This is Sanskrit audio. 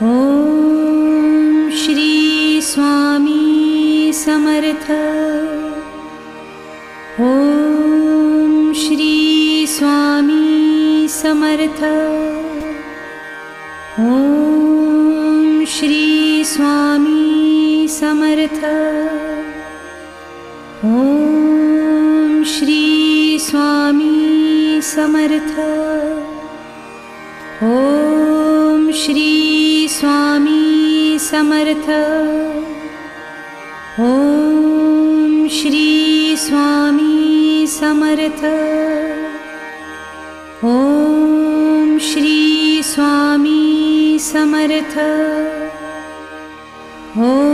ॐ श्री स्वामी समर्थ। ॐ श्री स्वामी समर्थ। ॐ श्री स्वामी समर्थ। ॐ श्री स्वामी समर्थ। ॐ श्री स्वामी समर्थ। ॐ श्री स्वामी समर्थ। ॐ श्री स्वामी समर्थ। ॐ